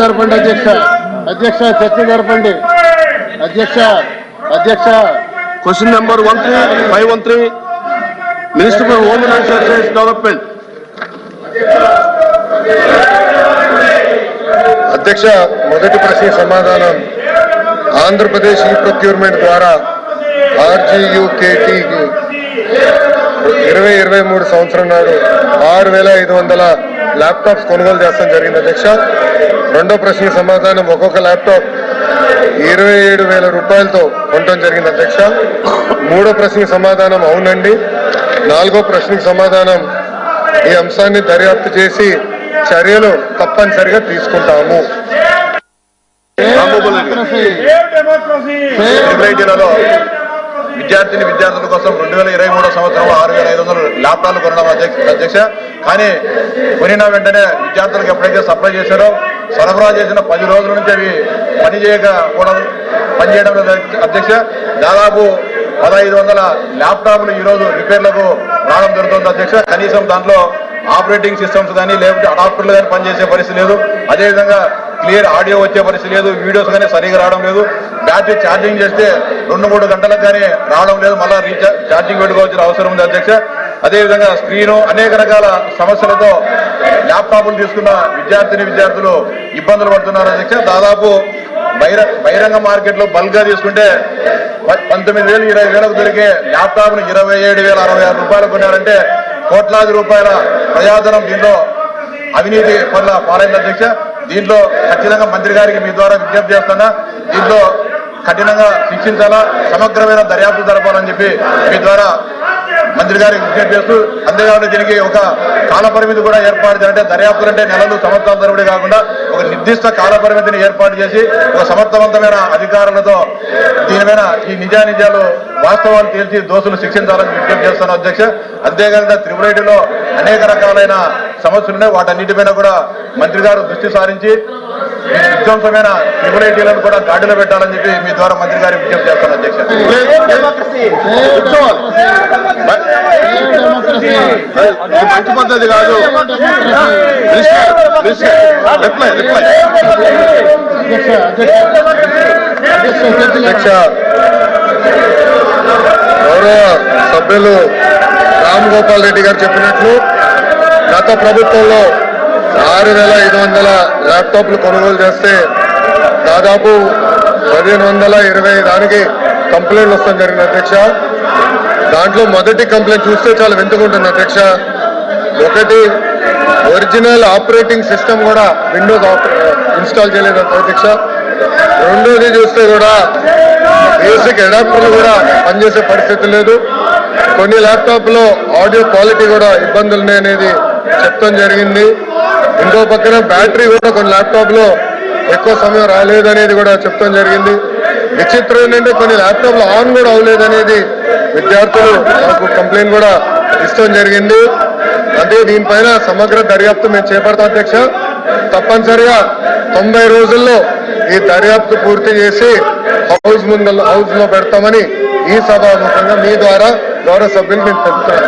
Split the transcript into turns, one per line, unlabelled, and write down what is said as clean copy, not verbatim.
జరపండి అధ్యక్ష. అధ్యక్ష చర్చ జరపండి అధ్యక్ష. అధ్యక్ష
question number 13513 minister for home and services development.
అధ్యక్ష, మొదటి ప్రశ్న సమాధానం. ఆంధ్రప్రదేశ్ ఈ ప్రొక్యూర్మెంట్ ద్వారా RGUKT 2023 సంవత్సరం నాడు 6500 ల్యాప్టాప్స్ కొనుగోలు చేస్తాం జరిగింది అధ్యక్ష. రెండో ప్రశ్న సమాధానం, ఒక్కొక్క ల్యాప్టాప్ 27,000 రూపాయలతో కొనడం జరిగింది అధ్యక్ష. మూడో ప్రశ్నకి సమాధానం అవునండి. నాలుగో ప్రశ్నకి సమాధానం, ఈ అంశాన్ని దర్యాప్తు చేసి చర్యలు తప్పనిసరిగా తీసుకుంటాము.
జిల్లాలో విద్యార్థుల కోసం 2023 సంవత్సరంలో 6,500 ల్యాప్టాప్లు కొనడం అధ్యక్ష. కానీ కొనిన వెంటనే విద్యార్థులకు ఎప్పుడైతే సప్లై చేశారో సరఫరా చేసిన 10 రోజుల నుంచి అవి పనిచేయడం లేదు అధ్యక్ష. దాదాపు 1,500 ల్యాప్టాప్లు ఈరోజు రిపేర్లకు రావడం జరుగుతుంది అధ్యక్ష. కనీసం దాంట్లో ఆపరేటింగ్ సిస్టమ్స్ కానీ లేకపోతే అడాప్టర్లు కానీ పనిచేసే పరిస్థితి లేదు. అదేవిధంగా క్లియర్ ఆడియో వచ్చే పరిస్థితి లేదు. వీడియోస్ కానీ సరిగా రావడం లేదు. బ్యాటరీ ఛార్జింగ్ చేస్తే 2-3 గంటలకు కానీ రావడం లేదు. మళ్ళీ ఛార్జింగ్ పెట్టుకోవాల్సిన అవసరం ఉంది అధ్యక్ష. అదేవిధంగా స్క్రీను అనేక రకాల సమస్యలతో ల్యాప్టాప్లు తీసుకున్న విద్యార్థులు ఇబ్బందులు పడుతున్నారు అధ్యక్ష. దాదాపు బహిరంగ మార్కెట్లో బల్క్గా తీసుకుంటే 19,000 20,000కు దొరికే ల్యాప్టాప్ను 27,066 రూపాయలు కొన్నారంటే కోట్లాది రూపాయల ప్రజాధనం దీంట్లో అవినీతి పనుల పాలైంది అధ్యక్ష. దీంట్లో ఖచ్చితంగా మంత్రి గారికి మీ ద్వారా విజ్ఞప్తి చేస్తున్నా, దీంట్లో కఠినంగా శిక్షించాలా, సమగ్రమైన దర్యాప్తు జరపాలని చెప్పి మీ ద్వారా మంత్రి గారికి విజ్ఞప్తి చేస్తూ, అంతేకాకుండా దీనికి ఒక కాల పరిమితి కూడా ఏర్పాటు చేయాలంటే దర్యాప్తులు అంటే నెలలు సంవత్సరాల తరబడి కాకుండా ఒక నిర్దిష్ట కాల పరిమితిని ఏర్పాటు చేసి ఒక సమర్థవంతమైన అధికారులతో దీని మీద ఈ నిజాలు వాస్తవాలు తేల్చి దోషులు శిక్షించాలని విజ్ఞప్తి చేస్తాను అధ్యక్ష. అంతేకాకుండా త్రిపురేటిలో అనేక రకాలైన సమస్యలున్నాయి. వాటన్నిటిపైన కూడా మంత్రి గారు దృష్టి సారించి విధ్వంసమైన త్రిపురేటీలను కూడా గాడిలో పెట్టాలని చెప్పి మీ ద్వారా మంత్రి గారికి విజ్ఞప్తి చేస్తాను అధ్యక్ష.
మంచి పద్ధతి కాదు.
అధ్యక్ష, గౌరవ సభ్యులు రామ్ గోపాల్ రెడ్డి గారు చెప్పినట్లు గత ప్రభుత్వంలో 6,500 ల్యాప్టాప్లు కొనుగోలు చేస్తే దాదాపు 1,520 దానికి కంప్లైంట్లు వస్తాం జరిగింది అధ్యక్ష. దాంట్లో మొదటి కంప్లైంట్ చూస్తే చాలా వింటుకుంటుంది అధ్యక్ష. ఒకటి, ఒరిజినల్ ఆపరేటింగ్ సిస్టమ్ కూడా విండోస్ ఇన్స్టాల్ చేయలేదు అధ్యక్ష. రెండోది చూస్తే కూడా బేసిక్ అడాప్టర్లు కూడా పనిచేసే పరిస్థితి లేదు. కొన్ని ల్యాప్టాప్లో ఆడియో క్వాలిటీ కూడా ఇబ్బందులు ఉన్నాయనేది చెప్తాం జరిగింది. ఇంకో పక్కన బ్యాటరీ కూడా కొన్ని ల్యాప్టాప్లో ఎక్కువ సమయం రాలేదనేది కూడా చెప్తాం జరిగింది. విచిత్రం ఏంటంటే కొన్ని ల్యాప్టాప్లు ఆన్ కూడా అవ్వలేదనేది విద్యార్థులు నాకు కంప్లైంట్ కూడా ఇస్తాం జరిగింది. అదే దీనిపైన సమగ్ర దర్యాప్తు మేము చేపడతాం అధ్యక్ష. తప్పనిసరిగా 90 రోజుల్లో ఈ దర్యాప్తు పూర్తి చేసి హౌస్ లో పెడతామని ఈ సభాముఖంగా మీ ద్వారా గౌరవ సభ్యులు మేము తెలుపుతున్నాం.